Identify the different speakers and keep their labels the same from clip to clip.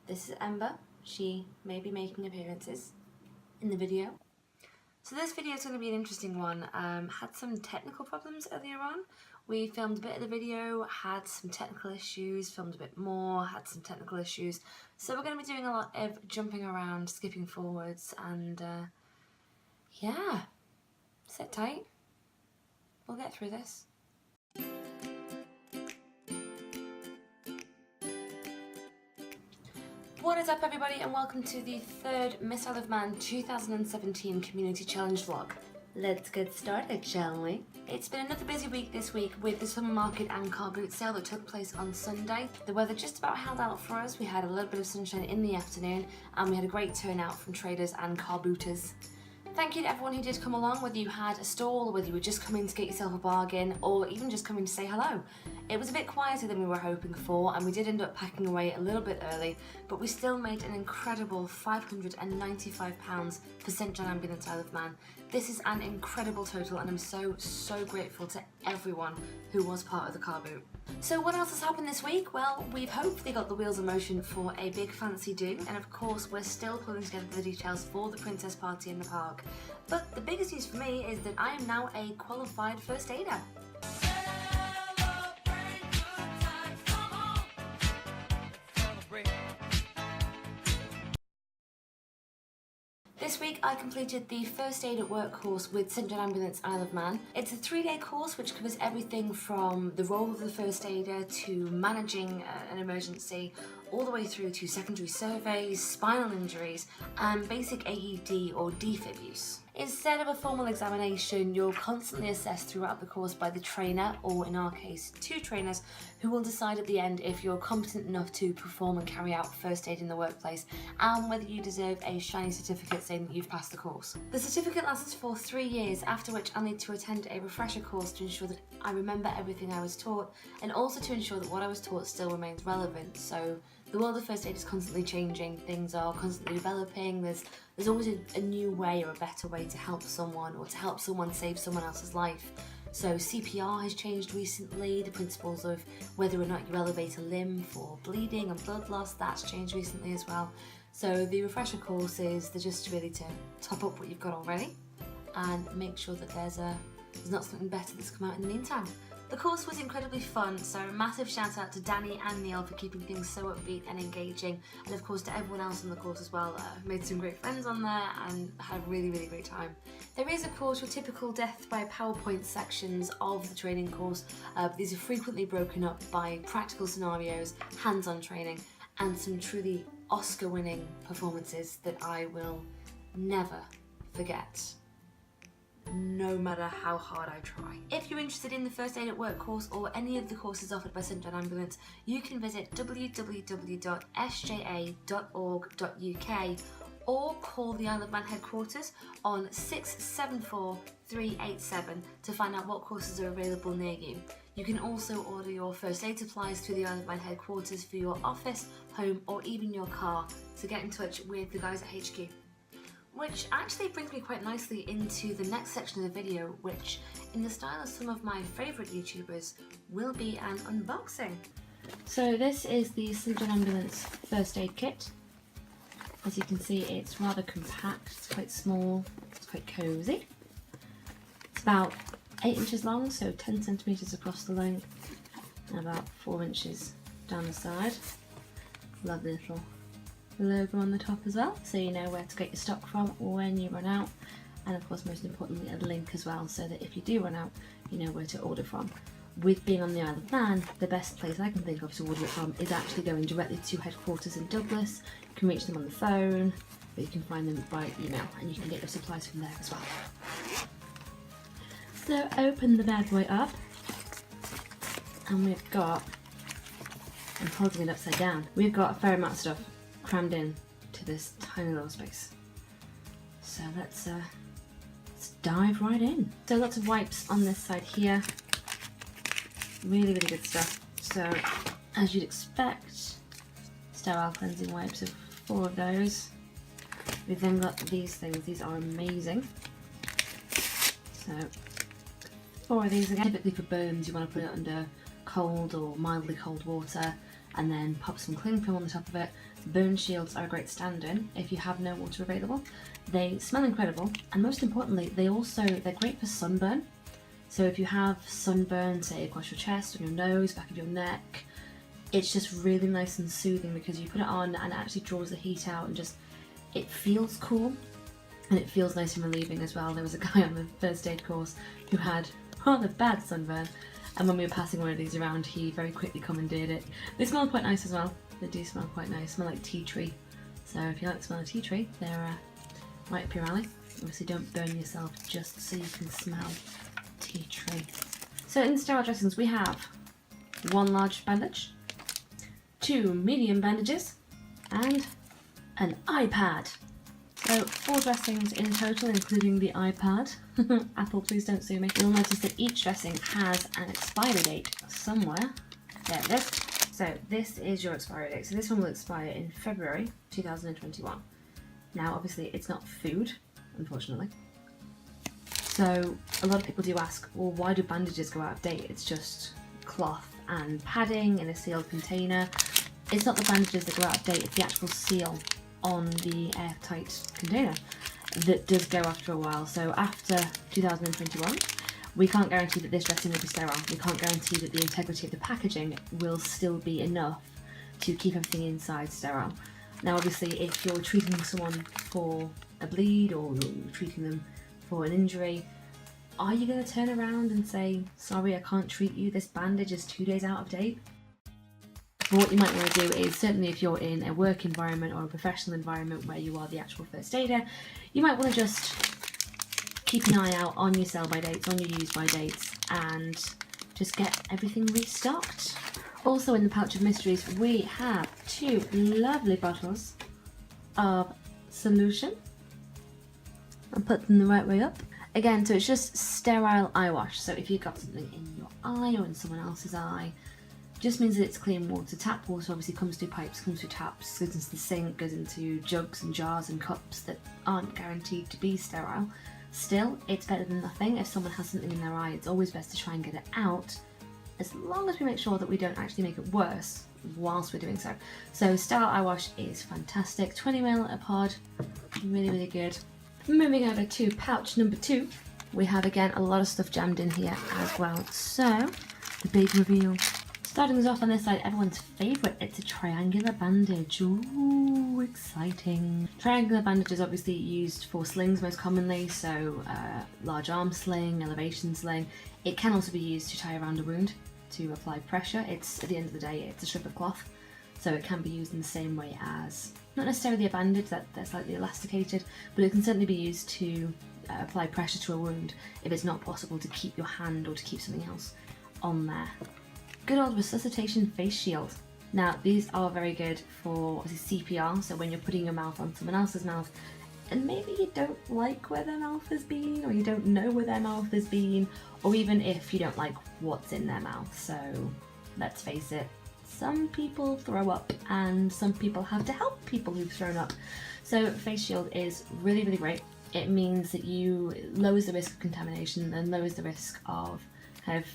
Speaker 1: This is Ember. She may be making appearances in the video. So this video is going to be an interesting one. Had some technical problems earlier on. We filmed a bit of the video, had some technical issues, filmed a bit more, had some technical issues. So we're going to be doing a lot of jumping around, skipping forwards, and yeah, sit tight. We'll get through this. What is up everybody, and welcome to the third Miss Isle of Man 2017 Community Challenge vlog. Let's get started, shall we? It's been another busy week this week with the summer market and car boot sale that took place on Sunday. The weather just about held out for us. We had a little bit of sunshine in the afternoon and we had a great turnout from traders and car booters. Thank you to everyone who did come along, whether you had a stall, whether you were just coming to get yourself a bargain, or even just coming to say hello. It was a bit quieter than we were hoping for, and we did end up packing away a little bit early, but we still made an incredible £595 for St John Ambulance Isle of Man. This is an incredible total, and I'm so grateful to everyone who was part of the car boot. So what else has happened this week? Well, we've hopefully got the wheels in motion for a big fancy do, and of course we're still pulling together the details for the princess party in the park. But the biggest news for me is that I am now a qualified first aider. This week I completed the First Aid at Work course with St John Ambulance Isle of Man. It's a 3-day course which covers everything from the role of the first aider to managing an emergency, all the way through to secondary surveys, spinal injuries and basic AED or defib use. Instead of a formal examination, you're constantly assessed throughout the course by the trainer, or in our case, 2 trainers, who will decide at the end if you're competent enough to perform and carry out first aid in the workplace, and whether you deserve a shiny certificate saying that you've passed the course. The certificate lasts for 3 years, after which I'll need to attend a refresher course to ensure that I remember everything I was taught, and also to ensure that what I was taught still remains relevant. So the world of first aid is constantly changing, things are constantly developing, there's always a new way or a better way to help someone, or to help someone save someone else's life. So CPR has changed recently, the principles of whether or not you elevate a limb for bleeding and blood loss, that's changed recently as well. So the refresher courses, they're just really to top up what you've got already and make sure that there's not something better that's come out in the meantime. The course was incredibly fun, so a massive shout out to Danny and Neil for keeping things so upbeat and engaging, and of course to everyone else on the course as well. Made some great friends on there and had a really great time. There is of course your typical death by PowerPoint sections of the training course. These are frequently broken up by practical scenarios, hands-on training and some truly Oscar-winning performances that I will never forget, no matter how hard I try. If you're interested in the First Aid at Work course or any of the courses offered by St John Ambulance, you can visit www.sja.org.uk or call the Isle of Man headquarters on 674 387 to find out what courses are available near you. You can also order your first aid supplies through the Isle of Man headquarters for your office, home or even your car, so get in touch with the guys at HQ. Which actually brings me quite nicely into the next section of the video, which, in the style of some of my favourite YouTubers, will be an unboxing. So this is the St John Ambulance First Aid Kit. As you can see, it's rather compact, it's quite small, it's quite cosy. It's about 8 inches long, so 10 centimetres across the length, and about 4 inches down the side. Lovely little logo on the top as well, so you know where to get your stock from when you run out, and of course most importantly a link as well, so that if you do run out you know where to order from. With being on the Isle of Man, the best place I can think of to order it from is actually going directly to headquarters in Douglas. You can reach them on the phone, or you can find them by email, and you can get your supplies from there as well. So open the bad boy up, and we've got, I'm holding it upside down, we've got a fair amount of stuff crammed in to this tiny little space. So let's dive right in. So lots of wipes on this side here. Really good stuff. So as you'd expect, sterile cleansing wipes of 4 of those. We've then got these things. These are amazing. So 4 of these again. Typically for burns you want to put it under cold or mildly cold water. and then pop some cling film on the top of it. Burn shields are a great stand-in if you have no water available. They smell incredible, and most importantly, they're great for sunburn. So if you have sunburn, say across your chest, on your nose, back of your neck, it's just really nice and soothing because you put it on and it actually draws the heat out and just, it feels cool and it feels nice and relieving as well. There was a guy on the first aid course who had rather bad sunburn, and when we were passing one of these around, he very quickly commandeered it. They smell quite nice as well. They do smell quite nice, smell like tea tree. So if you like the smell of tea tree, they're right up your alley. Obviously don't burn yourself just so you can smell tea tree. So in the sterile dressings we have 1 large bandage, 2 medium bandages, and an iPad. So 4 dressings in total, including the iPad. Apple, please don't sue me. You'll notice that each dressing has an expiry date somewhere. There it is. So this is your expiry date. So this one will expire in February 2021. Now obviously it's not food, unfortunately. So a lot of people do ask, well, why do bandages go out of date? It's just cloth and padding in a sealed container. It's not the bandages that go out of date, it's the actual seal on the airtight container that does go after a while. So after 2021, we can't guarantee that this dressing will be sterile. We can't guarantee that the integrity of the packaging will still be enough to keep everything inside sterile. Now obviously if you're treating someone for a bleed or you're treating them for an injury, are you going to turn around and say, sorry, I can't treat you, this bandage is 2 days out of date? But what you might want to do is, certainly if you're in a work environment or a professional environment where you are the actual first aider, you might want to just keep an eye out on your sell by dates, on your use by dates, and just get everything restocked. Also in the Pouch of Mysteries we have 2 lovely bottles of solution. I'll put them the right way up. Again, so it's just sterile eye wash. So if you've got something in your eye or in someone else's eye, just means that it's clean water. Tap water obviously comes through pipes, comes through taps, goes into the sink, goes into jugs and jars and cups that aren't guaranteed to be sterile. Still, it's better than nothing. If someone has something in their eye, it's always best to try and get it out, as long as we make sure that we don't actually make it worse whilst we're doing so. So sterile eye wash is fantastic. 20ml a pod, really, really good. Moving over to pouch number 2, we have again a lot of stuff jammed in here as well. So, the big reveal. Starting us off on this side, everyone's favourite, it's a triangular bandage. Ooh, exciting. Triangular bandage is obviously used for slings most commonly, so large arm sling, elevation sling. It can also be used to tie around a wound to apply pressure. It's, at the end of the day, it's a strip of cloth, so it can be used in the same way as, not necessarily a bandage, they're slightly elasticated, but it can certainly be used to apply pressure to a wound if it's not possible to keep your hand or to keep something else on there. Good old resuscitation face shield. Now these are very good for CPR, so when you're putting your mouth on someone else's mouth and maybe you don't like where their mouth has been, or you don't know where their mouth has been, or even if you don't like what's in their mouth. So let's face it, some people throw up and some people have to help people who've thrown up. So face shield is really, really great. It means that you lowers the risk of contamination and lowers the risk of kind of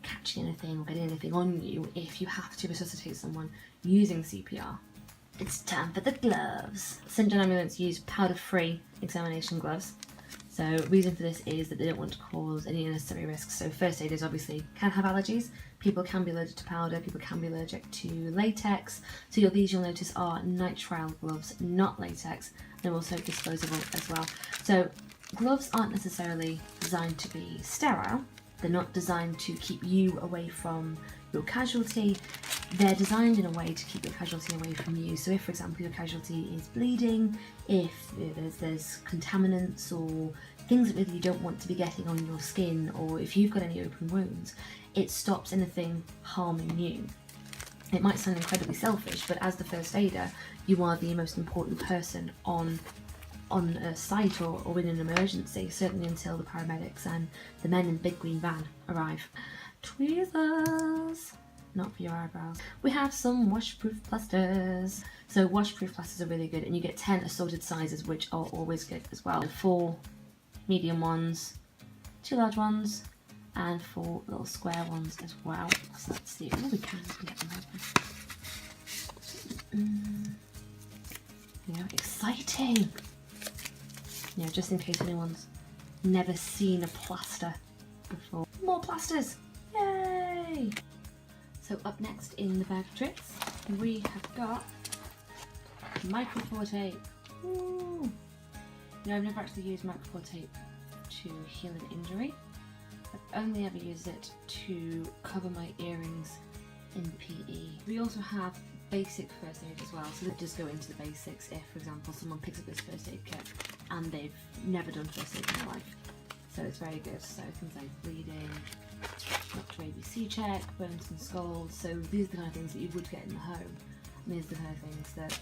Speaker 1: catching anything or getting anything on you if you have to resuscitate someone using CPR. It's time for the gloves. St. John Ambulance use powder-free examination gloves. So reason for this is that they don't want to cause any unnecessary risks. So first aiders obviously can have allergies. People can be allergic to powder, people can be allergic to latex. So these you'll notice are nitrile gloves, not latex. They're also disposable as well. So gloves aren't necessarily designed to be sterile. They're not designed to keep you away from your casualty. They're designed in a way to keep your casualty away from you. So if, for example, your casualty is bleeding, if there's contaminants or things that really you don't want to be getting on your skin, or if you've got any open wounds, it stops anything harming you. It might sound incredibly selfish, but as the first aider, you are the most important person on a site or in an emergency, certainly until the paramedics and the men in the big green van arrive. Tweezers! Not for your eyebrows. We have some washproof plasters. So washproof plasters are really good, and you get 10 assorted sizes, which are always good as well. 4 medium ones, 2 large ones, and 4 little square ones as well. So let's see. Oh, we can get them open. Exciting! Just in case anyone's never seen a plaster before. More plasters! Yay! So up next in the bag of tricks, we have got micropore tape. Woo. I've never actually used micropore tape to heal an injury. I've only ever used it to cover my earrings in PE. We also have basic first aid as well, so that does go into the basics if, for example, someone picks up this first aid kit and they've never done first aid in their life. So it's very good. So things like bleeding, doctor ABC check, burns and scalds. So these are the kind of things that you would get in the home, and these are the kind of things that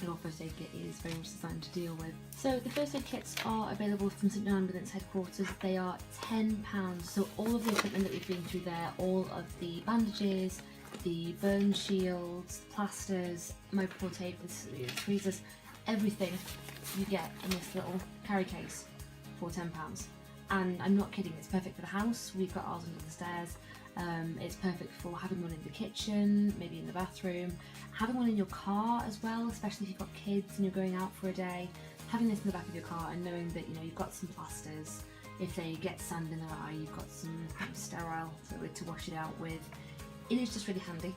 Speaker 1: your first aid kit is very much designed to deal with. So the first aid kits are available from St John Ambulance headquarters. They are £10. So all of the equipment that we've been through there, all of the bandages, the burn shields, plasters, micropore tape, the tweezers, everything you get in this little carry case for £10. And I'm not kidding, it's perfect for the house. We've got ours under the stairs. It's perfect for having one in the kitchen, maybe in the bathroom, having one in your car as well, especially if you've got kids and you're going out for a day. Having this in the back of your car and knowing that you've got some plasters. If they get sand in their eye, you've got some sterile fluid to wash it out with. It is just really handy.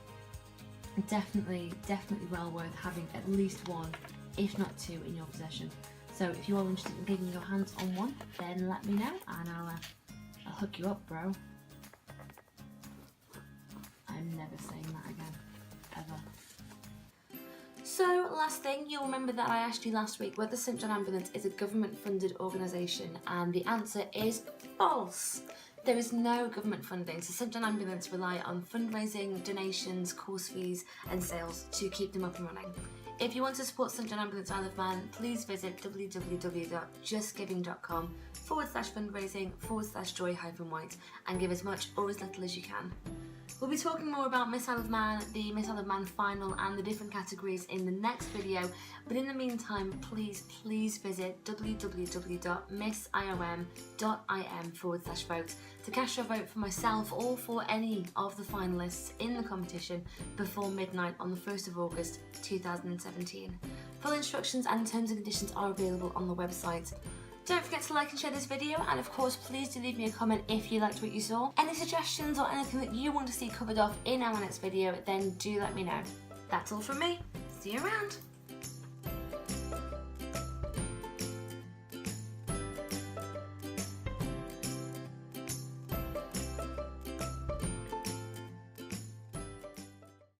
Speaker 1: Definitely well worth having at least one, if not two, in your possession. So if you are interested in getting your hands on one, then let me know and I'll hook you up, bro. I'm never saying that again, ever. So last thing, you'll remember that I asked you last week whether St John Ambulance is a government funded organisation, and the answer is false. There is no government funding, so St John Ambulance rely on fundraising, donations, course fees and sales to keep them up and running. If you want to support St John Ambulance Isle of Man, please visit www.justgiving.com/fundraising/joy-white and give as much or as little as you can. We'll be talking more about Miss Isle of Man, the Miss Isle of Man final and the different categories in the next video, but in the meantime, please visit www.missiom.im/vote to cast your vote for myself or for any of the finalists in the competition before midnight on the 1st of August 2017. Full instructions and terms and conditions are available on the website. Don't forget to like and share this video, and of course please do leave me a comment if you liked what you saw. Any suggestions or anything that you want to see covered off in our next video, then do let me know. That's all from me. See you around.